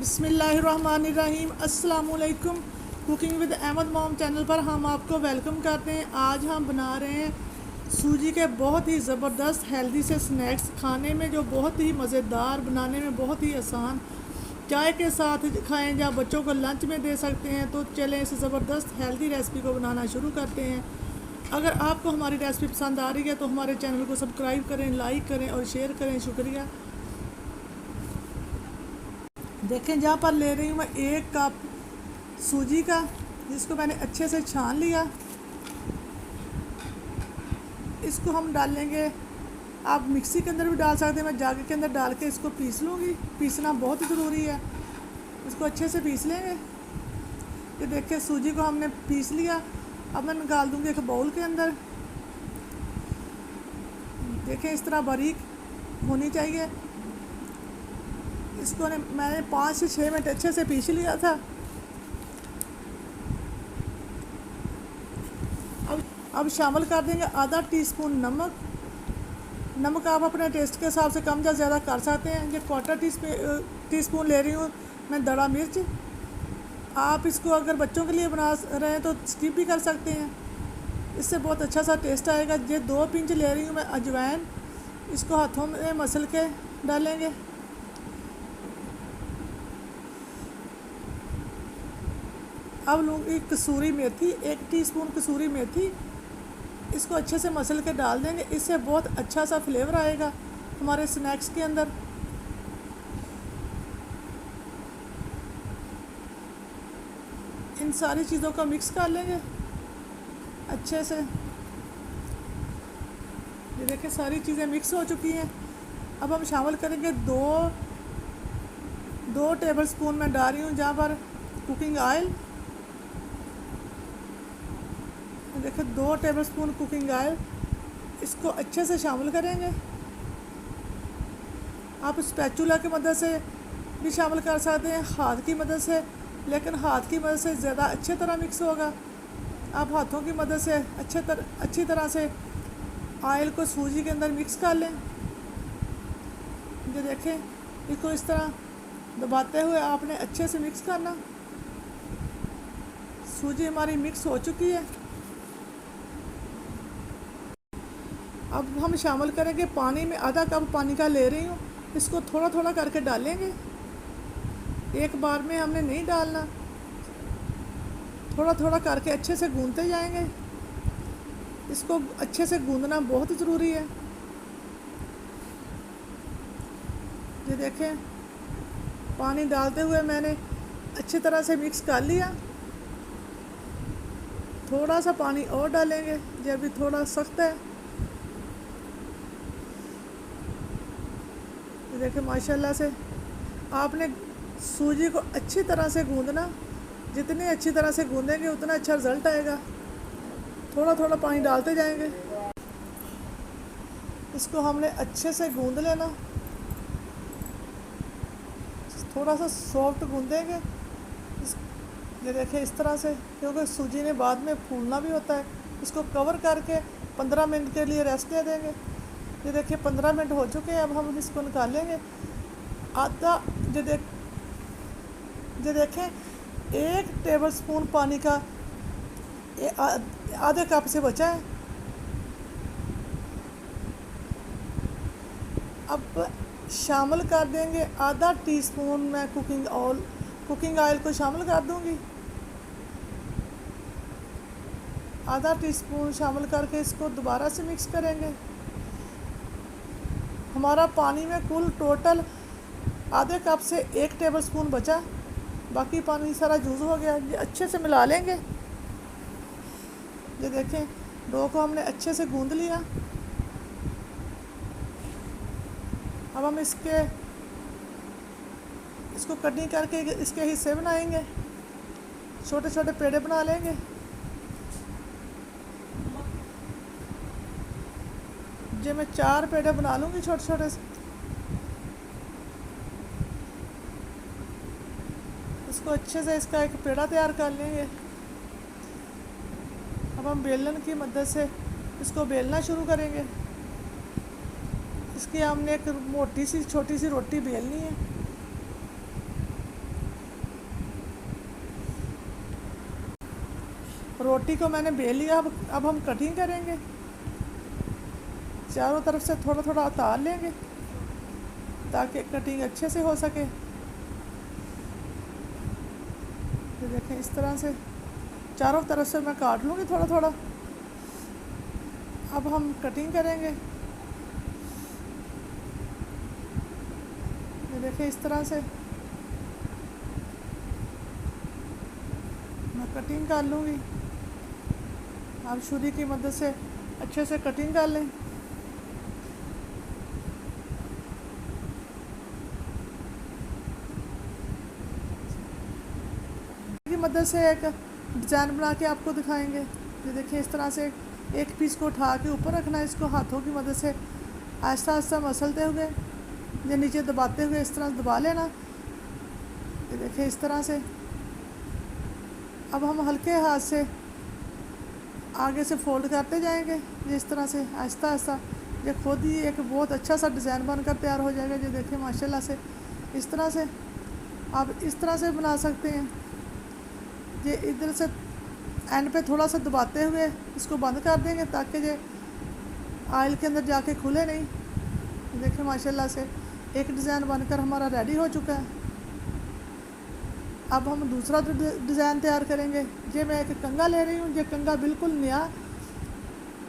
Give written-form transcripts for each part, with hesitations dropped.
बिस्मिल्लाहिर्रहमानिर्रहीम। अस्सलामुअलैकुम। Cooking with Ahmad mom channel पर हम आपको वेलकम करते हैं। आज हम बना रहे हैं सूजी के बहुत ही ज़बरदस्त हेल्दी से स्नैक्स, खाने में जो बहुत ही मज़ेदार, बनाने में बहुत ही आसान, चाय के साथ खाएं या बच्चों को लंच में दे सकते हैं। तो चलें इस ज़बरदस्त हेल्दी रेसिपी को बनाना शुरू करते हैं। अगर आपको हमारी रेसिपी पसंद आ रही है तो हमारे चैनल को सब्सक्राइब करें, लाइक करें और शेयर करें। शुक्रिया। देखें, जहाँ पर ले रही हूँ मैं 1 कप सूजी का, जिसको मैंने अच्छे से छान लिया। इसको हम डालेंगे, आप मिक्सी के अंदर भी डाल सकते हैं, मैं जागे के अंदर डाल के इसको पीस लूँगी। पीसना बहुत ज़रूरी है, इसको अच्छे से पीस लेंगे। ये देखिए, सूजी को हमने पीस लिया। अब मैं निकाल दूँगी एक बाउल के अंदर। देखें, इस तरह बारीक होनी चाहिए। इसको मैंने 5 से 6 मिनट अच्छे से पीस लिया था। अब शामिल कर देंगे आधा टीस्पून नमक। नमक आप अपने टेस्ट के हिसाब से कम या ज़्यादा कर सकते हैं। ये 1/4 टीस्पून ले रही हूँ मैं दड़ा मिर्च। आप इसको अगर बच्चों के लिए बना रहे हैं तो स्किप भी कर सकते हैं, इससे बहुत अच्छा सा टेस्ट आएगा। ये 2 पिंच ले रही हूँ मैं अजवाइन। इसको हाथों में मसल के डालेंगे। अब लूँगी कसूरी मेथी, 1 टीस्पून कसूरी मेथी। इसको अच्छे से मसल के डाल देंगे, इससे बहुत अच्छा सा फ्लेवर आएगा हमारे स्नैक्स के अंदर। इन सारी चीज़ों को मिक्स कर लेंगे अच्छे से। ये देखिए, सारी चीज़ें मिक्स हो चुकी हैं। अब हम शामिल करेंगे 2 टेबलस्पून मैं डाल रही हूँ जहाँ पर कुकिंग ऑयल। देखिए, 2 टेबलस्पून कुकिंग ऑयल। इसको अच्छे से शामिल करेंगे। आप स्पैचुला की मदद से भी शामिल कर सकते हैं, हाथ की मदद से, लेकिन हाथ की मदद से ज़्यादा अच्छी तरह मिक्स होगा। आप हाथों की मदद से अच्छी तरह से ऑयल को सूजी के अंदर मिक्स कर लें। ये देखें, इसको इस तरह दबाते हुए आपने अच्छे से मिक्स करना। सूजी हमारी मिक्स हो चुकी है। अब हम शामिल करेंगे पानी में, आधा कप पानी का ले रही हूँ। इसको थोड़ा थोड़ा करके डालेंगे, एक बार में हमने नहीं डालना। थोड़ा थोड़ा करके अच्छे से गूंदते जाएंगे। इसको अच्छे से गूंदना बहुत ज़रूरी है। ये देखें, पानी डालते हुए मैंने अच्छी तरह से मिक्स कर लिया। थोड़ा सा पानी और डालेंगे, ये अभी थोड़ा सख्त है। देखिए, माशाल्लाह से आपने सूजी को अच्छी तरह से गूंदना। जितनी अच्छी तरह से गूंदेंगे उतना अच्छा रिज़ल्ट आएगा। थोड़ा थोड़ा पानी डालते जाएंगे। इसको हमने अच्छे से गूंद लेना। थोड़ा सा सॉफ्ट गूंदेंगे। ये देखिए, इस तरह से, क्योंकि सूजी ने बाद में फूलना भी होता है। इसको कवर करके 15 मिनट के लिए रेस्ट दे देंगे। ये देखिए, 15 मिनट हो चुके हैं। अब हम इसको निकालेंगे। आधा ये देखें, 1 टेबलस्पून पानी का आधे कप से बचा है। अब शामिल कर देंगे आधा टीस्पून मैं कुकिंग ऑयल को शामिल कर दूंगी। आधा टीस्पून शामिल करके इसको दोबारा से मिक्स करेंगे। हमारा पानी में कुल टोटल आधे कप से 1 टेबलस्पून बचा, बाकी पानी सारा यूज़ हो गया। ये अच्छे से मिला लेंगे। ये देखें, डो को हमने अच्छे से गूंद लिया। अब हम इसको कटिंग करके इसके हिस्से बनाएंगे, छोटे छोटे पेड़े बना लेंगे। जो मैं 4 पेड़े बना लूँगी छोटे छोटे से। इसको अच्छे से इसका एक पेड़ा तैयार कर लेंगे। अब हम बेलन की मदद से इसको बेलना शुरू करेंगे। इसकी हमने एक मोटी सी छोटी सी रोटी बेलनी है। रोटी को मैंने बेल लिया। अब हम कटिंग करेंगे। चारों तरफ से थोड़ा थोड़ा उतार लेंगे ताकि कटिंग अच्छे से हो सके। ये देखें, इस तरह से चारों तरफ से मैं काट लूँगी थोड़ा थोड़ा। अब हम कटिंग करेंगे। ये देखें, इस तरह से मैं कटिंग कर लूँगी। आप छुरी की मदद से अच्छे से कटिंग कर लें। की मदद से एक डिज़ाइन बना के आपको दिखाएंगे। ये देखिए, इस तरह से एक पीस को उठा के ऊपर रखना है। इसको हाथों की मदद से आहिस्ता आहिस्ता मसलते हुए या नीचे दबाते हुए इस तरह दबा लेना। ये देखिए, इस तरह से। अब हम हल्के हाथ से आगे से फोल्ड करते जाएंगे जिस तरह से आहिस्ता आहिस्ता। ये खुद ही एक बहुत अच्छा सा डिज़ाइन बनकर तैयार हो जाएगा। ये देखिए, माशाल्लाह से इस तरह से आप इस तरह से बना सकते हैं। ये इधर से एंड पे थोड़ा सा दबाते हुए इसको बंद कर देंगे ताकि ये आयल के अंदर जाके खुले नहीं। देखिए, माशाल्लाह से एक डिज़ाइन बनकर हमारा रेडी हो चुका है। अब हम दूसरा डिज़ाइन तैयार करेंगे। ये मैं एक कंघा ले रही हूँ। ये कंघा बिल्कुल नया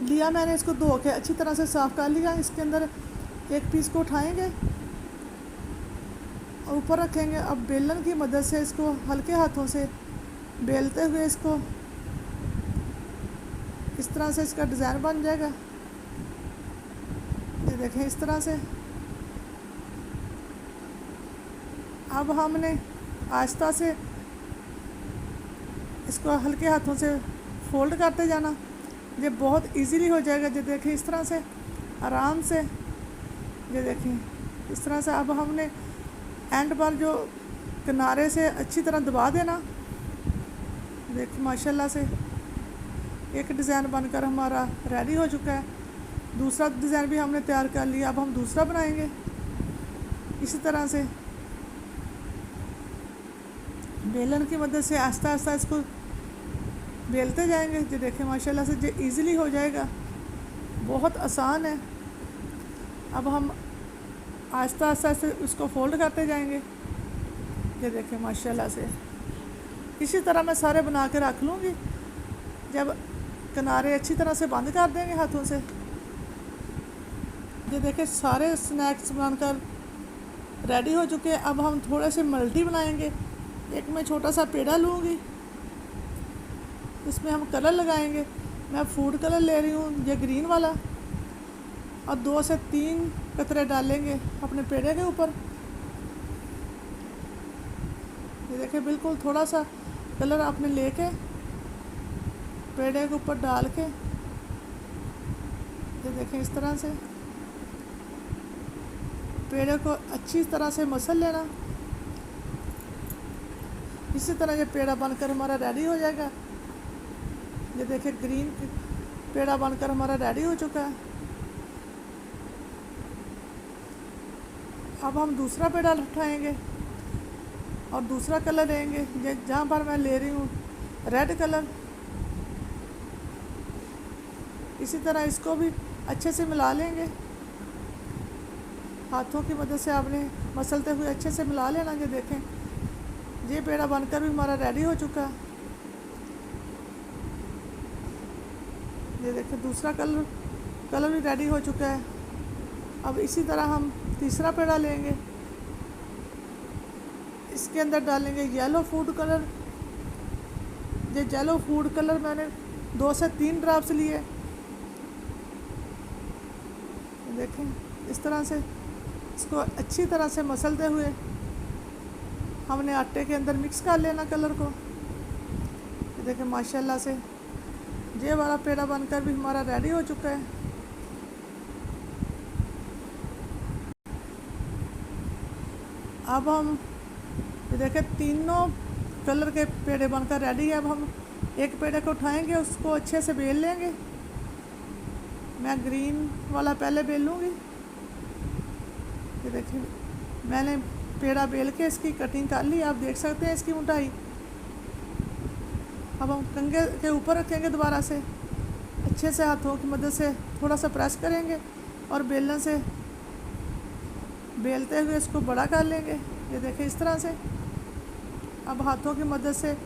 लिया मैंने। इसको धो के अच्छी तरह से साफ़ कर लिया। इसके अंदर एक पीस को उठाएंगे और ऊपर रखेंगे। अब बेलन की मदद से इसको हल्के हाथों से बेलते हुए इसको इस तरह से इसका डिज़ाइन बन जाएगा। ये देखें, इस तरह से। अब हमने आहिस्ता से इसको हल्के हाथों से फोल्ड करते जाना। ये बहुत इजीली हो जाएगा। ये देखें, इस तरह से आराम से। ये देखें, इस तरह से। अब हमने एंड पर जो किनारे से अच्छी तरह दबा देना। देखिए, माशाल्लाह से एक डिज़ाइन बनकर हमारा रेडी हो चुका है। दूसरा डिज़ाइन भी हमने तैयार कर लिया। अब हम दूसरा बनाएंगे इसी तरह से। बेलन की मदद से आहिस्ता आहिस्ता इसको बेलते जाएंगे। ये देखें, माशाल्लाह से ये इजीली हो जाएगा। बहुत आसान है। अब हम आहिस्ता आहिस्ता से इसको फोल्ड करते जाएंगे। ये देखें, माशाल्लाह से इसी तरह मैं सारे बना के रख लूँगी। जब किनारे अच्छी तरह से बंद कर देंगे हाथों से। ये देखें, सारे स्नैक्स बनकर रेडी हो चुके हैं। अब हम थोड़े से मल्टी बनाएंगे। एक मैं छोटा सा पेड़ा लूँगी। इसमें हम कलर लगाएंगे। मैं फूड कलर ले रही हूँ, ये ग्रीन वाला। और 2 से 3 कतरे डालेंगे अपने पेड़े के ऊपर। ये देखिए, बिल्कुल थोड़ा सा कलर आपने लेके पेड़े के ऊपर डाल के, ये देखें, इस तरह से पेड़े को अच्छी तरह से मसल लेना। इसी तरह ये पेड़ा बनकर हमारा रेडी हो जाएगा। ये देखिए, ग्रीन पेड़ा बनकर हमारा रेडी हो चुका है। अब हम दूसरा पेड़ा उठाएंगे और दूसरा कलर लेंगे। जहाँ पर मैं ले रही हूँ रेड कलर। इसी तरह इसको भी अच्छे से मिला लेंगे। हाथों की मदद से आपने मसलते हुए अच्छे से मिला लेना। ये देखें, ये पेड़ा बनकर भी हमारा रेडी हो चुका है। ये देखें, दूसरा कलर भी रेडी हो चुका है। अब इसी तरह हम तीसरा पेड़ा लेंगे। इसके अंदर डालेंगे येलो फूड कलर। ये येलो फूड कलर मैंने 2 से 3 ड्रॉप्स लिए। देखें, इस तरह से इसको अच्छी तरह से मसलते हुए हमने आटे के अंदर मिक्स कर लेना कलर को। देखें, माशाल्लाह से ये वाला पेड़ा बनकर भी हमारा रेडी हो चुका है। अब हम देखें, तीनों कलर के पेड़े बनकर रेडी है। अब हम एक पेड़े को उठाएंगे, उसको अच्छे से बेल लेंगे। मैं ग्रीन वाला पहले बेल लूँगी। ये देखिए, मैंने पेड़ा बेल के इसकी कटिंग कर ली। आप देख सकते हैं इसकी मोटाई। अब हम कंघे के ऊपर रखेंगे, दोबारा से अच्छे से हाथों की मदद से थोड़ा सा प्रेस करेंगे और बेलन से बेलते हुए इसको बड़ा कर लेंगे। ये देखें इस तरह से। अब हाथों की मदद से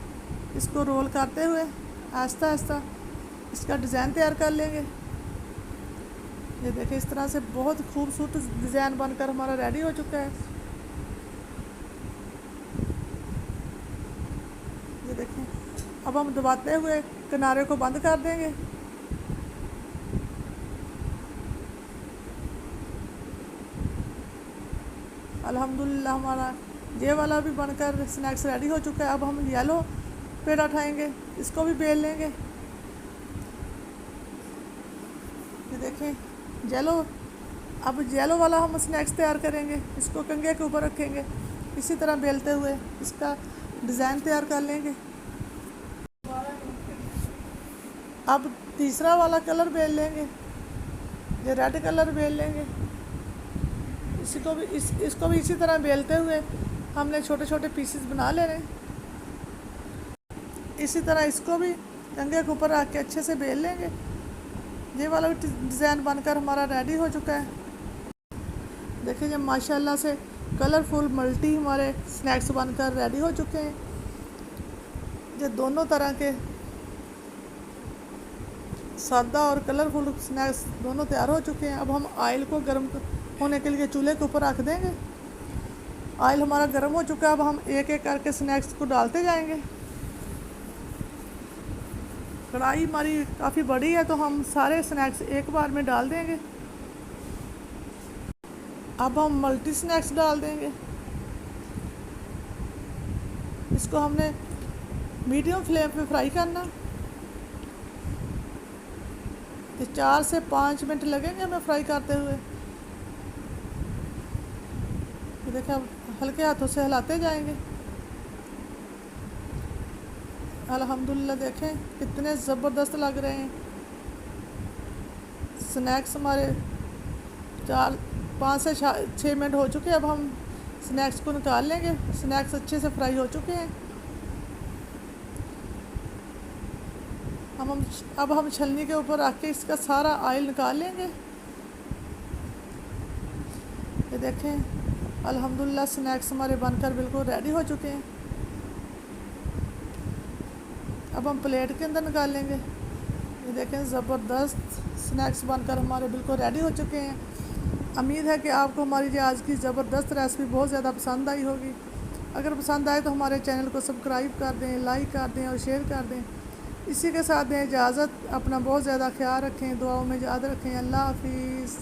इसको रोल करते हुए आहिस्ता आहिस्ता इसका डिज़ाइन तैयार कर लेंगे। ये देखें इस तरह से बहुत खूबसूरत डिज़ाइन बनकर हमारा रेडी हो चुका है। ये देखें, अब हम दबाते हुए किनारे को बंद कर देंगे। अल्हम्दुलिल्लाह हमारा ये वाला भी बनकर स्नैक्स रेडी हो चुका है। अब हम येलो पेड़ा उठाएंगे, इसको भी बेल लेंगे। ये देखें येलो, अब येलो वाला हम स्नैक्स तैयार करेंगे। इसको कंघे के ऊपर रखेंगे, इसी तरह बेलते हुए इसका डिज़ाइन तैयार कर लेंगे। अब तीसरा वाला कलर बेल लेंगे, ये रेड कलर बेल लेंगे। इसको भी इसी तरह बेलते हुए हमने छोटे छोटे पीसेस बना लेने। इसी तरह इसको भी कंघे के ऊपर रख के अच्छे से बेल लेंगे। ये वाला भी डिज़ाइन बनकर हमारा रेडी हो चुका है। देखिए जब माशाल्लाह से कलरफुल मल्टी हमारे स्नैक्स बनकर रेडी हो चुके हैं। ये दोनों तरह के सादा और कलरफुल स्नैक्स दोनों तैयार हो चुके हैं। अब हम ऑयल को गर्म होने के लिए चूल्हे के ऊपर रख देंगे। ऑयल हमारा गर्म हो चुका है। अब हम एक एक करके स्नैक्स को डालते जाएंगे। कढ़ाई हमारी काफ़ी बड़ी है तो हम सारे स्नैक्स एक बार में डाल देंगे। अब हम मल्टी स्नैक्स डाल देंगे। इसको हमने मीडियम फ्लेम पे फ्राई करना। तो 4 से 5 मिनट लगेंगे हमें फ्राई करते हुए। देखिए अब हल्के हाथों से हिलाते जाएंगे। अल्हम्दुलिल्लाह देखें कितने ज़बरदस्त लग रहे हैं स्नैक्स हमारे। 5 से 6 मिनट हो चुके हैं। अब हम स्नैक्स को निकाल लेंगे। स्नैक्स अच्छे से फ्राई हो चुके हैं। अब हम छलनी के ऊपर रख के इसका सारा ऑयल निकाल लेंगे। ये देखें अल्हम्दुलिल्लाह स्नैक्स हमारे बनकर बिल्कुल रेडी हो चुके हैं। अब हम प्लेट के अंदर निकाल लेंगे। ये देखें ज़बरदस्त स्नैक्स बनकर हमारे बिल्कुल रेडी हो चुके हैं। उम्मीद है कि आपको हमारी जो आज की ज़बरदस्त रेसिपी बहुत ज़्यादा पसंद आई होगी। अगर पसंद आए तो हमारे चैनल को सब्सक्राइब कर दें, लाइक कर दें और शेयर कर दें। इसी के साथ दें इजाज़त। अपना बहुत ज़्यादा ख्याल रखें, दुआओं में याद रखें। अल्लाह हाफिज़।